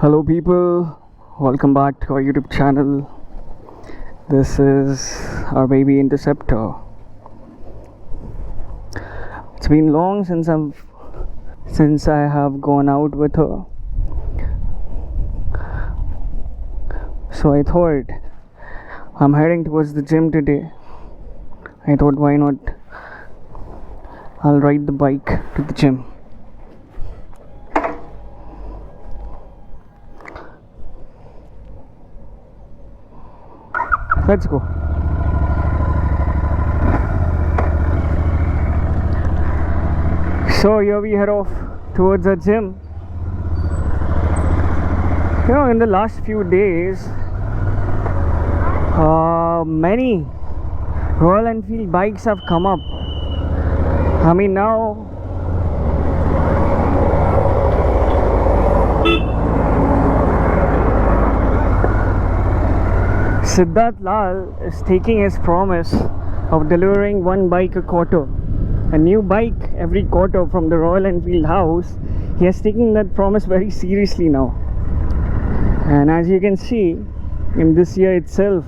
Hello people, welcome back to our YouTube channel. This is our baby Interceptor. It's been long since I have gone out with her. So I thought I'm heading towards the gym today. I thought why not I'll ride the bike to the gym. Let's go. So here we head off towards the gym. In the last few days, many Royal Enfield bikes have come up. I mean, now Siddharth Lal is taking his promise of delivering one bike a quarter, a new bike every quarter from the Royal Enfield house. He has taken that promise very seriously now. And as you can see, in this year itself,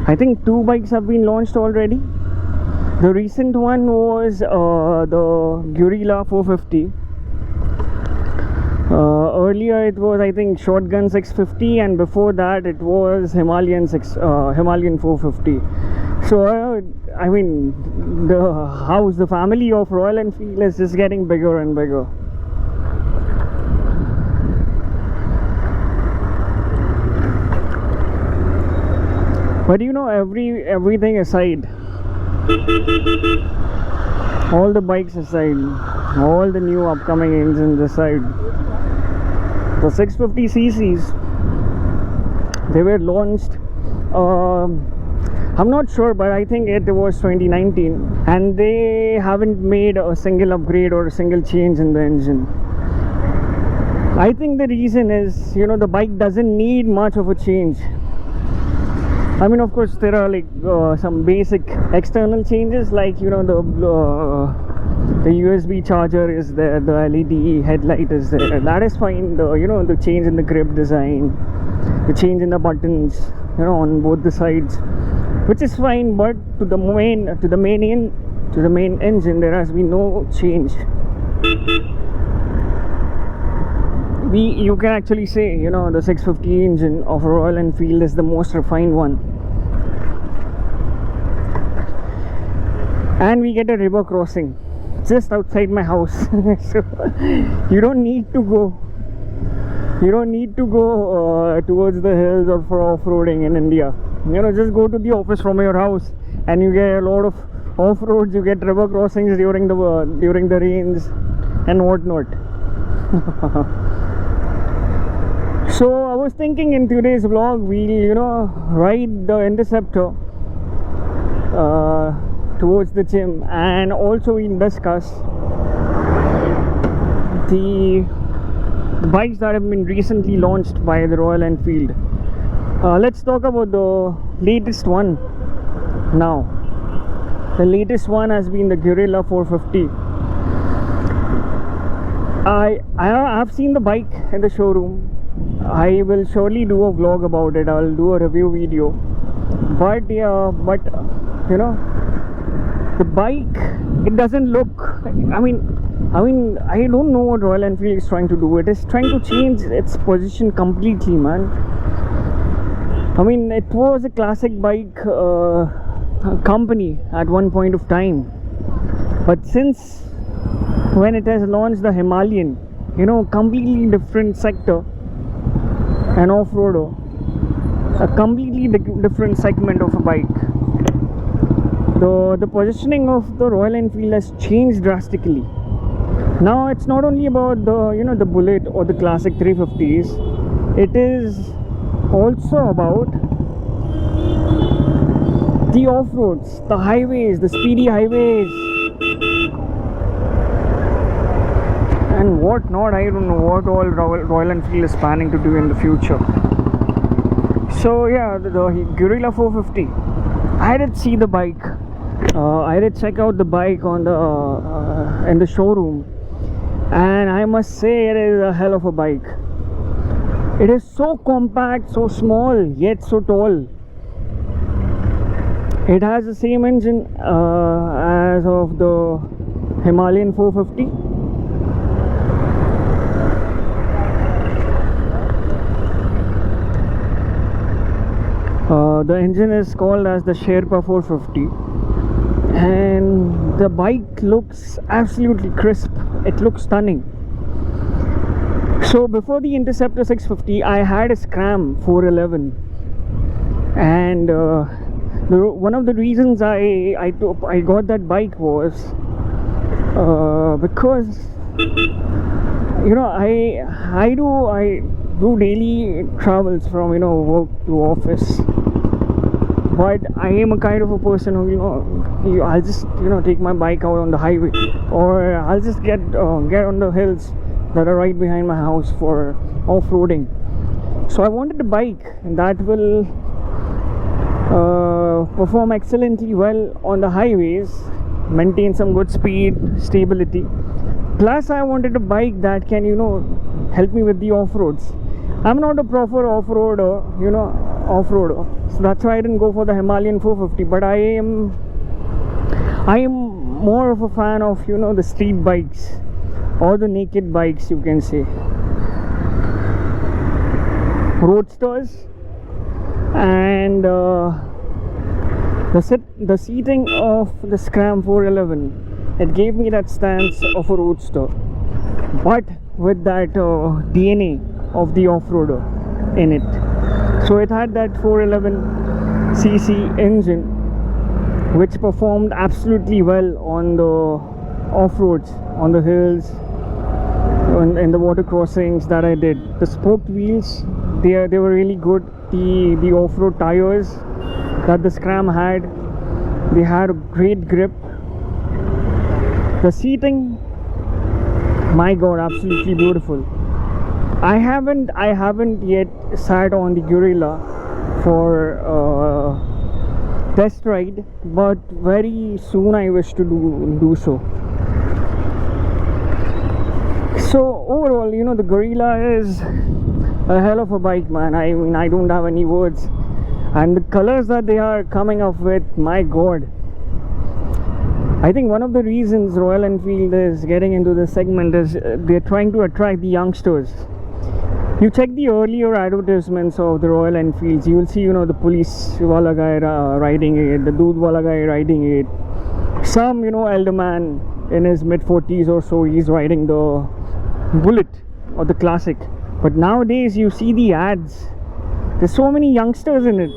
I think 2 bikes have been launched already. The recent one was the Guerrilla 450. Earlier it was, I think, Shotgun 650, and before that it was Himalayan 450. So I mean, the family of Royal Enfield is just getting bigger and bigger. But everything aside, all the bikes aside, all the new upcoming engines aside, the 650cc's, they were launched, I'm not sure, but I think it was 2019, and they haven't made a single upgrade or a single change in the engine. I think the reason is, the bike doesn't need much of a change. I mean, of course, there are like some basic external changes, like the USB charger is there, the LED headlight is there. That is fine. The change in the grip design, the change in the buttons, on both the sides, which is fine. But to the main engine, there has been no change. You can actually say, the 650 engine of Royal Enfield is the most refined one. And we get a river crossing just outside my house. So you don't need to go towards the hills or for off-roading in India. Just go to the office from your house and you get a lot of off-roads. You get river crossings during the rains and whatnot. So I was thinking in today's vlog we'll ride the Interceptor towards the gym, and also we'll discuss the bikes that have been recently launched by the Royal Enfield. Let's talk about the latest one now. The latest one has been the Guerrilla 450. I have seen the bike in the showroom. I will surely do a vlog about it. I'll do a review video. But the bike, it doesn't look, I mean I don't know what Royal Enfield is trying to do. It is trying to change its position completely, man. I mean, it was a classic bike company at one point of time, but since when it has launched the Himalayan, completely different sector, an off-roader, a completely different segment of a bike. The positioning of the Royal Enfield has changed drastically. Now it's not only about the Bullet or the classic 350s. It is also about the off-roads, the highways, the speedy highways, and what not. I don't know what all Royal Enfield is planning to do in the future. So yeah, the Guerrilla 450, I did see the bike. I did check out the bike on in the showroom, and I must say it is a hell of a bike. It is so compact, so small, yet so tall. It has the same engine as of the Himalayan 450. The engine is called as the Sherpa 450, and the bike looks absolutely crisp. It looks stunning. So before the Interceptor 650, I had a Scram 411, and one of the reasons I got that bike was because I do daily travels from work to office, but I am a kind of a person who I'll just take my bike out on the highway, or I'll just get on the hills that are right behind my house for off-roading. So I wanted a bike that will perform excellently well on the highways, maintain some good speed, stability. Plus I wanted a bike that can help me with the off-roads. I'm not a proper off-roader, so that's why I didn't go for the Himalayan 450. But I am more of a fan of the street bikes, or the naked bikes, you can say, roadsters. And the seating of the Scram 411, it gave me that stance of a roadster, but with that DNA of the off-roader in it. So it had that 411cc engine, which performed absolutely well on the off-roads, on the hills, in the water crossings that I did. The spoked wheels, they were really good. The off-road tires that the Scram had, they had a great grip. The seating, my god, absolutely beautiful. I haven't yet sat on the Guerrilla for test ride, but very soon I wish to do so. So overall, the Guerrilla is a hell of a bike, man. I mean, I don't have any words. And the colors that they are coming up with, my god. I think one of the reasons Royal Enfield is getting into this segment is they're trying to attract the youngsters. You check the earlier advertisements of the Royal Enfields, you will see the police wala guy riding it, the dude wala guy riding it, some elder man in his mid-40s or so, he's riding the Bullet or the Classic. But nowadays you see the ads, there's so many youngsters in it.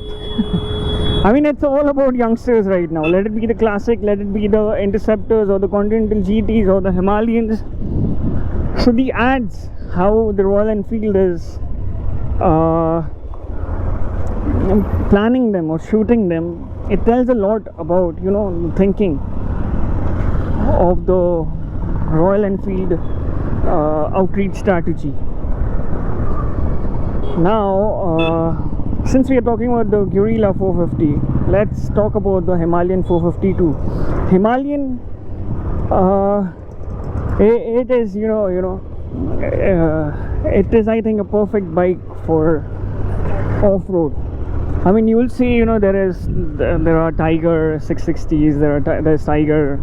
I mean, it's all about youngsters right now. Let it be the Classic, let it be the Interceptors or the Continental GTs or the Himalayans. So the ads, how the Royal Enfield is planning them or shooting them, it tells a lot about thinking of the Royal Enfield outreach strategy. Now since we are talking about the Guerrilla 450, let's talk about the Himalayan 450 too. Himalayan, it is it is, I think, a perfect bike for off-road. I mean, you will see there are Tiger 660s, there's Tiger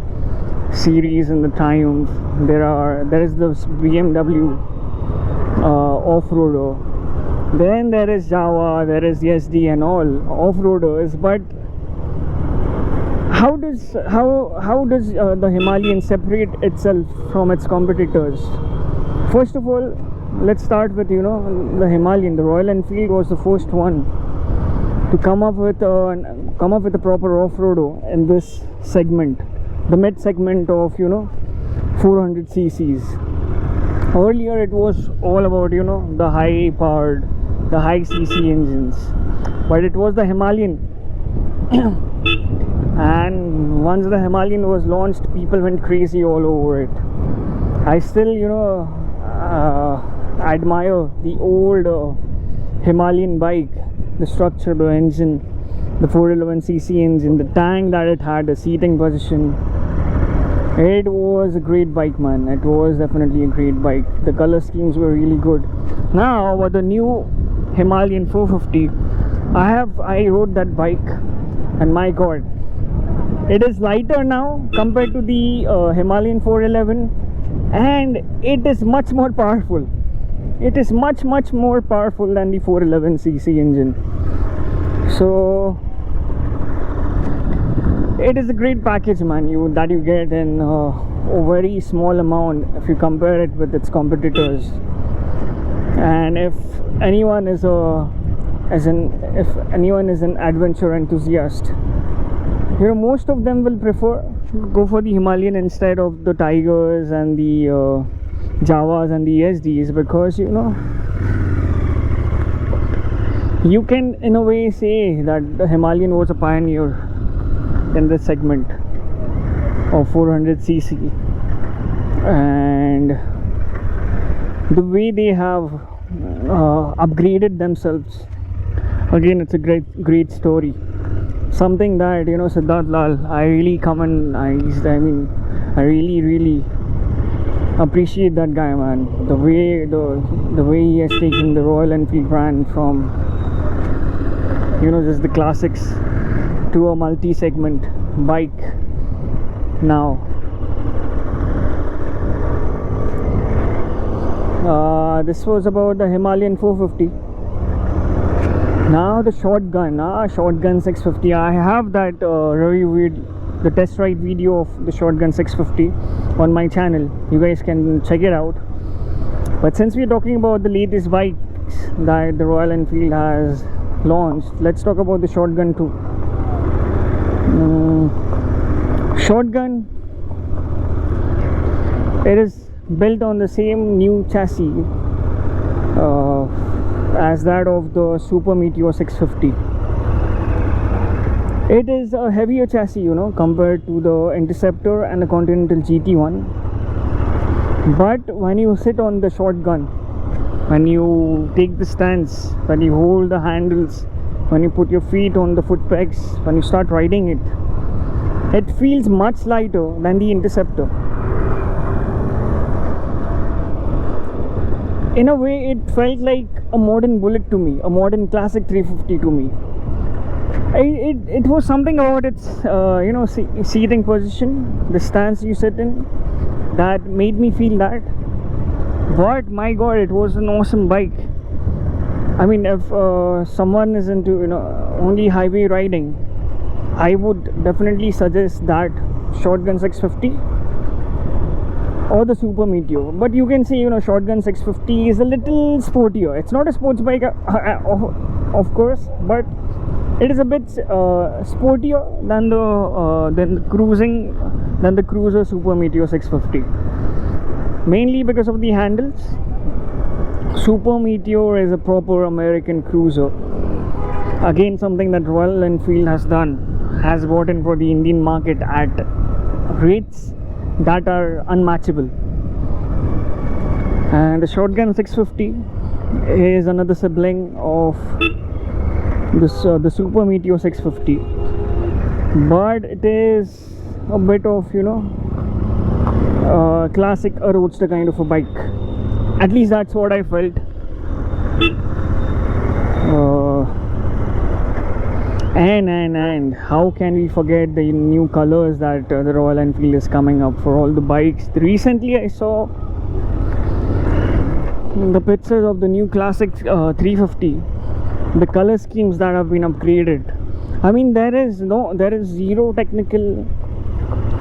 series in the Triumph, there is the BMW off-roader, then there is Java, there is SD and all off-roaders. But how does the Himalayan separate itself from its competitors? First of all, let's start with the Himalayan. The Royal Enfield was the first one to come up with a proper off-roader in this segment, the mid segment of 400 cc's. Earlier it was all about the high powered, the high cc engines, but it was the Himalayan. And once the Himalayan was launched, people went crazy all over it. I still admire the old Himalayan bike, the structure, the engine, the 411cc engine, the tank that it had, the seating position. It was a great bike, man. It was definitely a great bike. The color schemes were really good. Now with the new Himalayan 450, I rode that bike, and my god, it is lighter now compared to the Himalayan 411, and it is much more powerful. It is much more powerful than the 411cc engine. So it is a great package, man, that you get in a very small amount if you compare it with its competitors. And if anyone is an adventure enthusiast, most of them will prefer go for the Himalayan instead of the Tigers and the Javas and the SDs, because you can in a way say that the Himalayan was a pioneer in this segment of 400cc, and the way they have upgraded themselves, again, it's a great story. Something that Siddharth Lal, I really I really appreciate that guy, man. The way he has taken the Royal Enfield brand from just the classics to a multi-segment bike now. This was about the Himalayan 450. Now the shotgun 650. I have that the test ride video of the shotgun 650 on my channel. You guys can check it out. But since we're talking about the latest bikes that the Royal Enfield has launched, let's talk about the shotgun too. Shotgun, it is built on the same new chassis as that of the Super Meteor 650. It is a heavier chassis, compared to the Interceptor and the Continental GT1. But when you sit on the shotgun, when you take the stance, when you hold the handles, when you put your feet on the foot pegs, when you start riding it, it feels much lighter than the Interceptor. In a way, it felt like a modern Bullet to me, a modern classic 350 to me. It was something about its seating position, the stance you sit in, that made me feel that. But my god, it was an awesome bike. I mean, if someone is into only highway riding, I would definitely suggest that shotgun 650 or the Super Meteor. But you can see shotgun 650 is a little sportier. It's not a sports bike of course, but it is a bit sportier than the cruiser Super Meteor 650, mainly because of the handles. Super Meteor is a proper American cruiser. Again, something that Royal Enfield has brought in for the Indian market at rates that are unmatchable. And the shotgun 650 is another sibling of the Super Meteor 650, but it is a bit of classic roadster kind of a bike. At least that's what I felt. And how can we forget the new colors that the Royal Enfield is coming up for all the bikes. Recently I saw the pictures of the new classic 350, the color schemes that have been upgraded. I mean, there is zero technical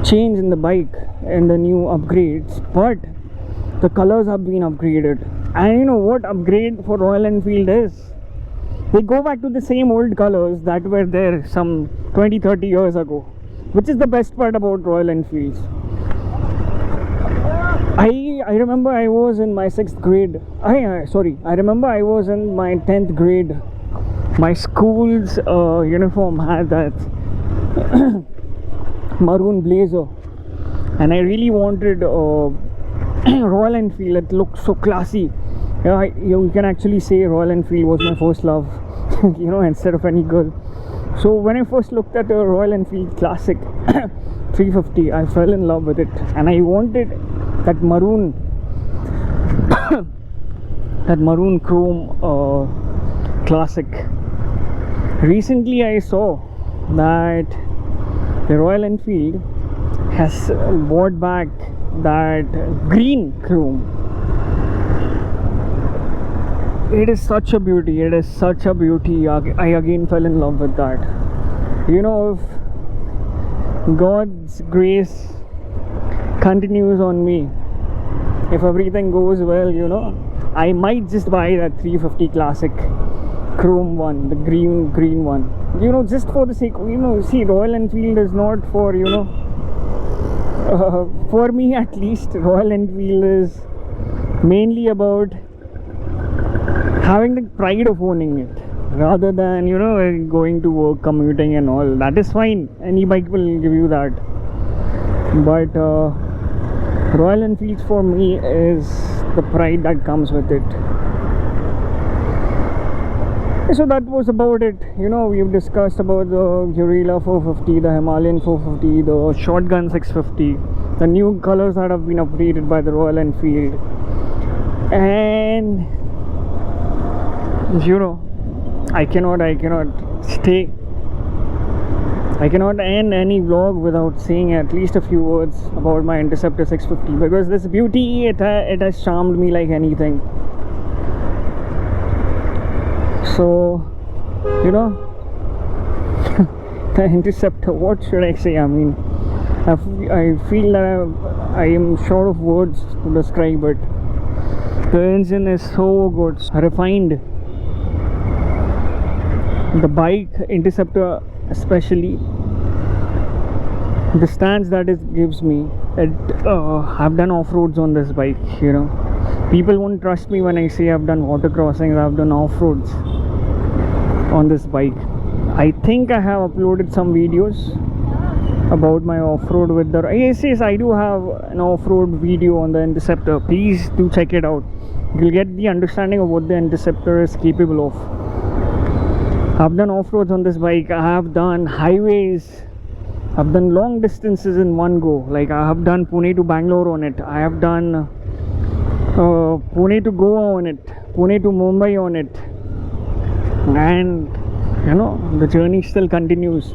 change in the bike and the new upgrades, but the colors have been upgraded. And what upgrade for Royal Enfield is? They go back to the same old colors that were there some 20-30 years ago, which is the best part about Royal Enfields. I remember I was in my 6th grade. I remember I was in my 10th grade. My school's uniform had that maroon blazer, and I really wanted Royal Enfield. It looked so classy. You can actually say Royal Enfield was my first love, instead of any girl. So when I first looked at a Royal Enfield Classic 350, I fell in love with it, and I wanted that maroon that maroon chrome classic. Recently I saw that the Royal Enfield has brought back that green chrome. It is such a beauty. It is such a beauty. I again fell in love with that. You know, if God's grace continues on me, if everything goes well, you know, I might just buy that 350 classic chrome one, the green one. You know, just for the sake, you know, see, Royal Enfield is not for, you know, for me at least, Royal Enfield is mainly about having the pride of owning it, rather than, you know, going to work, commuting and all. That is fine, any bike will give you that, but Royal Enfield for me is the pride that comes with it. So that was about it. You know, we've discussed about the Guerrilla 450, the Himalayan 450, the Shotgun 650, the new colors that have been updated by the Royal Enfield. And you know, I cannot end any vlog without saying at least a few words about my Interceptor 650, because this beauty, it has charmed me like anything. So, you know, the Interceptor, what should I say? I mean, I feel that I am short of words to describe it. The engine is so good, refined. The bike, Interceptor especially, the stance that it gives me, I've done off-roads on this bike, you know. People won't trust me when I say I've done water crossings, I've done off-roads on this bike. I think I have uploaded some videos about my off-road with the... Yes, I do have an off-road video on the Interceptor. Please do check it out. You'll get the understanding of what the Interceptor is capable of. I've done off-roads on this bike. I have done highways. I've done long distances in one go. Like, I have done Pune to Bangalore on it. I have done Pune to Goa on it, Pune to Mumbai on it, and you know, the journey still continues.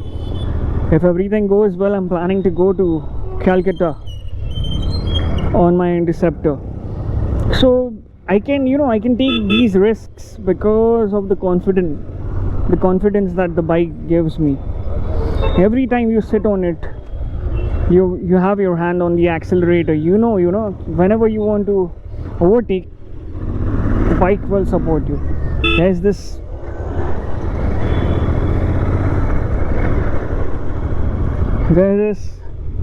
If everything goes well, I'm planning to go to Calcutta on my Interceptor. So I can, you know, I can take these risks because of the confidence that the bike gives me. Every time you sit on it, you have your hand on the accelerator. You know, whenever you want to overtake, the bike will support you. There's this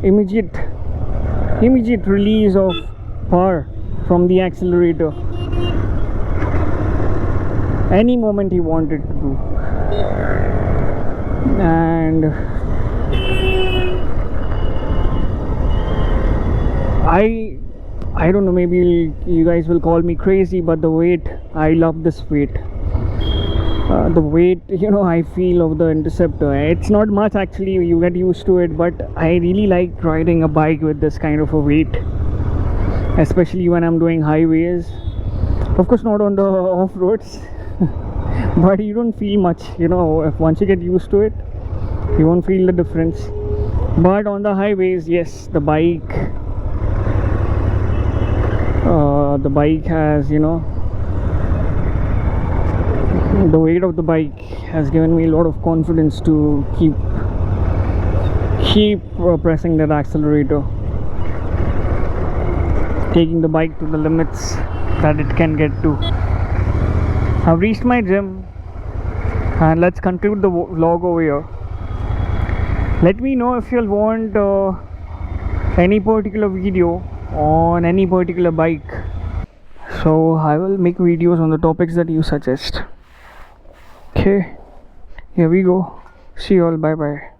immediate release of power from the accelerator any moment you want it to do. And I don't know, maybe you guys will call me crazy, but the weight, I love this weight. The weight, you know, I feel of the Interceptor, it's not much actually, you get used to it, but I really like riding a bike with this kind of a weight, especially when I'm doing highways. Of course not on the off-roads, but you don't feel much, you know, if once you get used to it, you won't feel the difference. But on the highways, yes, the bike has, you know, the weight of the bike has given me a lot of confidence to keep pressing that accelerator, taking the bike to the limits that it can get to. I've reached my gym, and let's conclude the vlog over here. Let me know if you'll want any particular video on any particular bike, so I will make videos on the topics that you suggest. Okay, here we go. See you all. Bye bye.